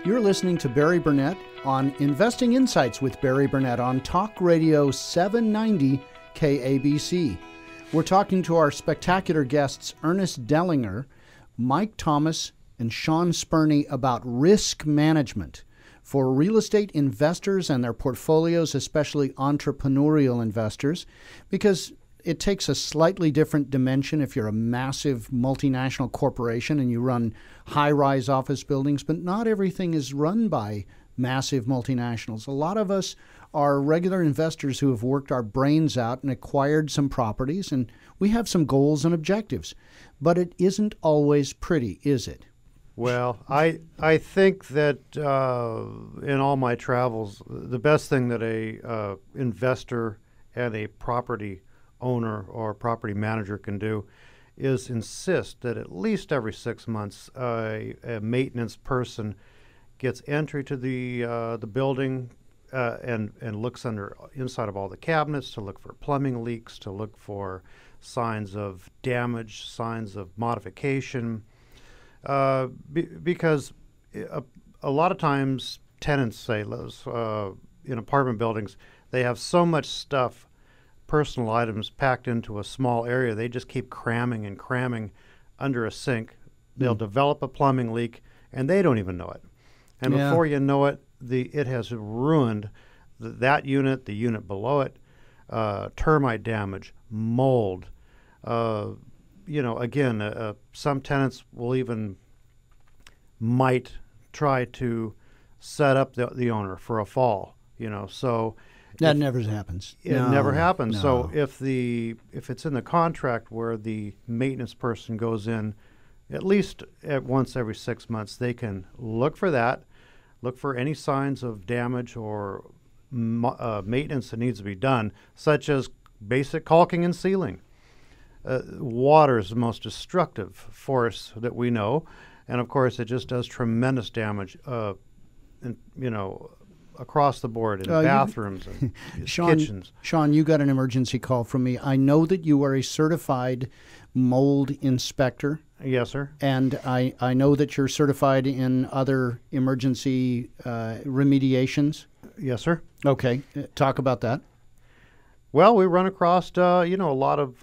You're listening to Barry Burnett on Investing Insights with Barry Burnett on Talk Radio 790 KABC. We're talking to our spectacular guests, Ernest Dellinger, Mike Thomas, and Shawn Spurney about risk management for real estate investors and their portfolios, especially entrepreneurial investors, because it takes a slightly different dimension if you're a massive multinational corporation and you run high-rise office buildings, but not everything is run by massive multinationals. A lot of us are regular investors who have worked our brains out and acquired some properties, and we have some goals and objectives. But it isn't always pretty, is it? Well, I think that in all my travels, the best thing that a investor and a property owner or property manager can do is insist that at least every 6 months a maintenance person gets entry to the building and looks inside of all the cabinets to look for plumbing leaks, to look for signs of damage, signs of modification, because a lot of times tenants, say, in apartment buildings, they have so much stuff, personal items packed into a small area, they just keep cramming and cramming under a sink. They'll develop a plumbing leak, and they don't even know it. And before you know it, it has ruined that unit, the unit below it, termite damage, mold. Again, some tenants will might try to set up the owner for a fall, so. That never happens. It never happens. No. So if it's in the contract where the maintenance person goes in at least once every 6 months, they can look for that, look for any signs of damage or maintenance that needs to be done, such as basic caulking and sealing. Water is the most destructive force that we know, and of course it just does tremendous damage, across the board in bathrooms and kitchens. Shawn, you got an emergency call from me. I know that you are a certified mold inspector. Yes, sir. And I know that you're certified in other emergency remediations. Yes, sir. Okay. Talk about that. Well, we run across, a lot of,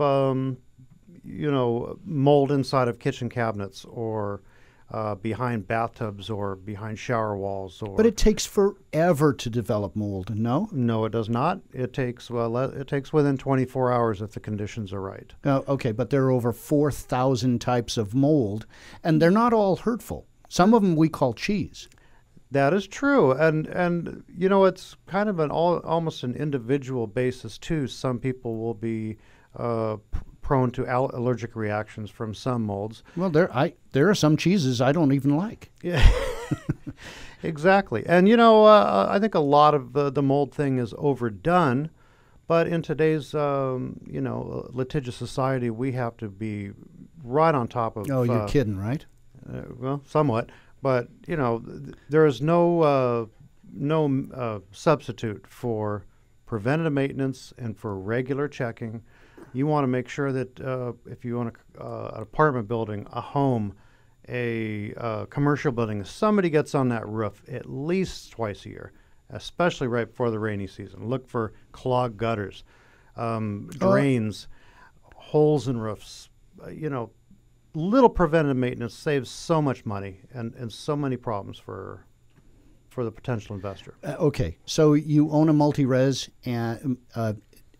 mold inside of kitchen cabinets or behind bathtubs or behind shower walls. But it takes forever to develop mold, no? No, it does not. It takes within 24 hours if the conditions are right. Okay, but there are over 4,000 types of mold, and they're not all hurtful. Some of them we call cheese. That is true, and it's kind of almost an individual basis too. Some people will be prone to allergic reactions from some molds. Well, there are some cheeses I don't even like. Yeah, exactly. And I think a lot of the mold thing is overdone, but in today's litigious society, we have to be right on top of. Oh, you're kidding, right? Well, somewhat. But there is no substitute for preventative maintenance and for regular checking. You want to make sure that if you own an apartment building, a home, a commercial building, somebody gets on that roof at least twice a year, especially right before the rainy season. Look for clogged gutters, drains, holes in roofs. Little preventative maintenance saves so much money and so many problems for the potential investor. Okay, so you own a multi-res and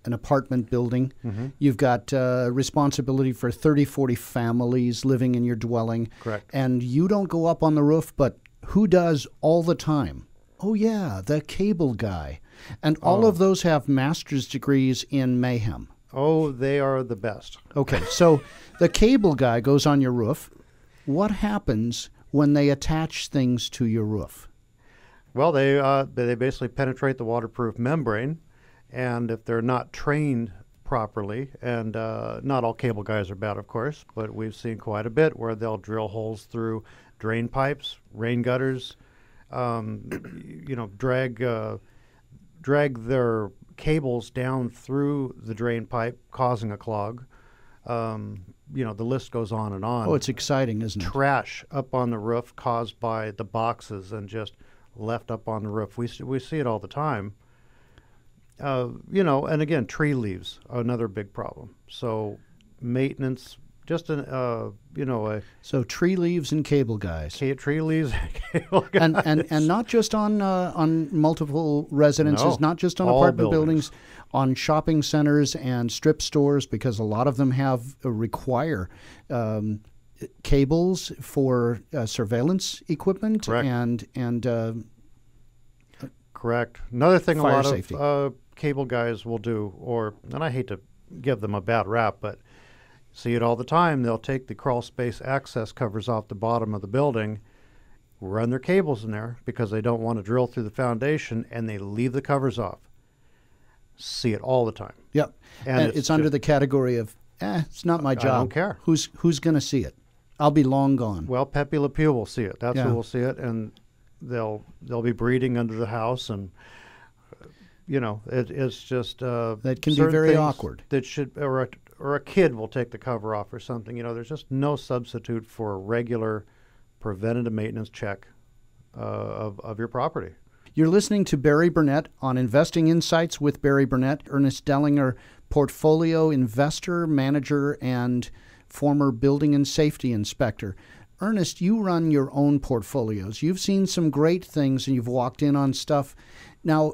an apartment building. Mm-hmm. You've got responsibility for 30, 40 families living in your dwelling. Correct. And you don't go up on the roof, but who does all the time? Oh, yeah, the cable guy. And all of those have master's degrees in mayhem. Oh, they are the best. Okay, so the cable guy goes on your roof. What happens when they attach things to your roof? Well, they basically penetrate the waterproof membrane, and if they're not trained properly, and not all cable guys are bad, of course, but we've seen quite a bit where they'll drill holes through drain pipes, rain gutters, drag their cables down through the drain pipe, causing a clog. the list goes on and on. Oh, it's exciting, isn't it? Trash up on the roof caused by the boxes and just left up on the roof. We see it all the time. And again, tree leaves, another big problem. So maintenance, just so tree leaves and cable guys. Tree leaves and cable guys. And not just on multiple residences, not just on apartment buildings, on shopping centers and strip stores, because a lot of them require cables for surveillance equipment. Correct. and correct. Another thing a lot safety. of cable guys will do, and I hate to give them a bad rap, but see it all the time. They'll take the crawl space access covers off the bottom of the building, run their cables in there because they don't want to drill through the foundation, and they leave the covers off. See it all the time. Yep. And it's under the category of, it's not my job. I don't care. Who's going to see it? I'll be long gone. Well, Pepe Le Pew will see it. That's who will see it, and they'll be breeding under the house, and it's just that can be very awkward. That should or a kid will take the cover off or something. There's just no substitute for a regular preventative maintenance check of your property. You're listening to Barry Burnett on Investing Insights with Barry Burnett. Ernest Dellinger, portfolio investor, manager, and former building and safety inspector. Ernest, you run your own portfolios. You've seen some great things, and you've walked in on stuff. Now,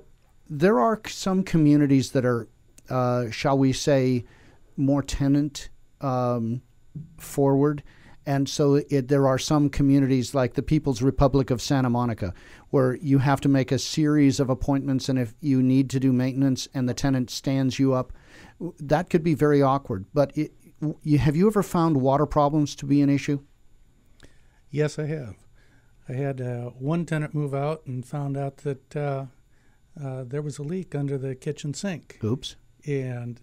there are some communities that are, shall we say, more tenant forward. And so there are some communities like the People's Republic of Santa Monica where you have to make a series of appointments, and if you need to do maintenance and the tenant stands you up, that could be very awkward. But have you ever found water problems to be an issue? Yes, I have. I had one tenant move out and found out that there was a leak under the kitchen sink. Oops. And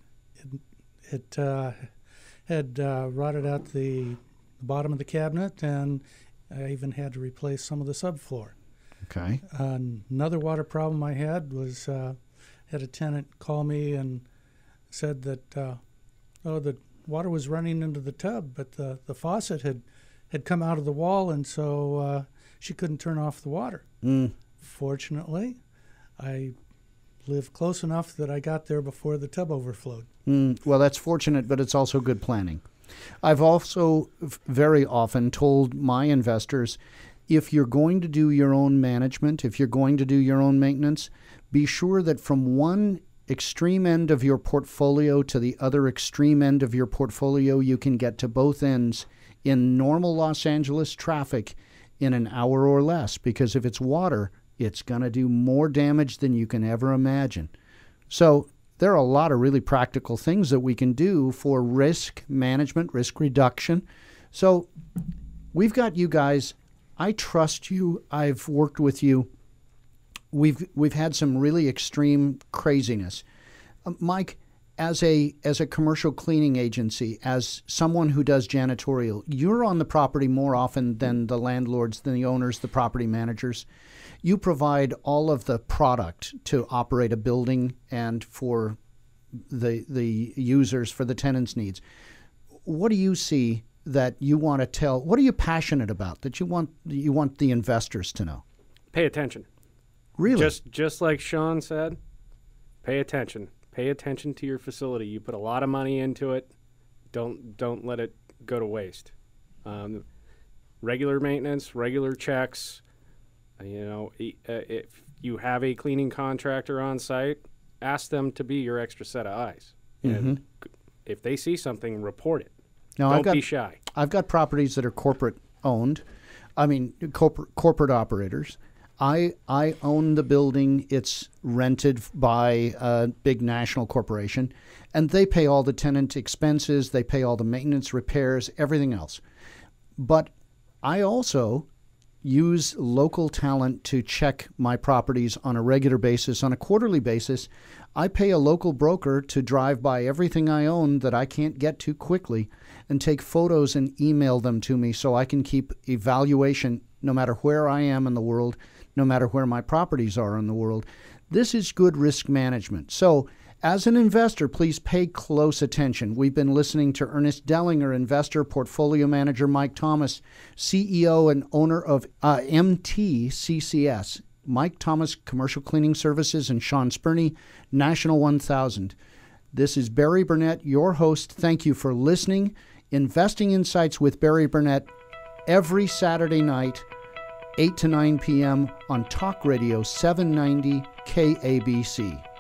it had rotted out the bottom of the cabinet, and I even had to replace some of the subfloor. Okay. Another water problem I had was had a tenant call me and said that the water was running into the tub, but the faucet had come out of the wall, and so she couldn't turn off the water. Fortunately, I lived close enough that I got there before the tub overflowed. Well, that's fortunate, but it's also good planning. I've also very often told my investors, if you're going to do your own management, if you're going to do your own maintenance, be sure that from one extreme end of your portfolio to the other extreme end of your portfolio, you can get to both ends in normal Los Angeles traffic in an hour or less, because if it's water, it's going to do more damage than you can ever imagine. So there are a lot of really practical things that we can do for risk management, risk reduction. So we've got you guys. I trust you. I've worked with you. We've had some really extreme craziness. Mike, as a commercial cleaning agency, as someone who does janitorial, you're on the property more often than the landlords, than the owners, the property managers. You provide all of the product to operate a building and for the users, for the tenants' needs. What do you see that you want to tell? What are you passionate about that you want the investors to know? Pay attention. Really? Just like Shawn said, pay attention. Pay attention to your facility. You put a lot of money into it. Don't let it go to waste. Regular maintenance, regular checks. If you have a cleaning contractor on site, ask them to be your extra set of eyes. And if they see something, report it. Now, Don't be shy. I've got properties that are corporate owned. I mean, corporate operators. I own the building. It's rented by a big national corporation, and they pay all the tenant expenses. They pay all the maintenance, repairs, everything else. But I also use local talent to check my properties on a regular basis, on a quarterly basis. I pay a local broker to drive by everything I own that I can't get to quickly and take photos and email them to me so I can keep evaluation no matter where I am in the world, no matter where my properties are in the world. This is good risk management. So As an investor, please pay close attention. We've been listening to Ernest Dellinger, investor, portfolio manager Mike Thomas, CEO and owner of MTCCS, Mike Thomas Commercial Cleaning Services, and Shawn Spurney, National 1000. This is Barry Burnett, your host. Thank you for listening. Investing Insights with Barry Burnett every Saturday night, 8 to 9 p.m. on Talk Radio 790 KABC.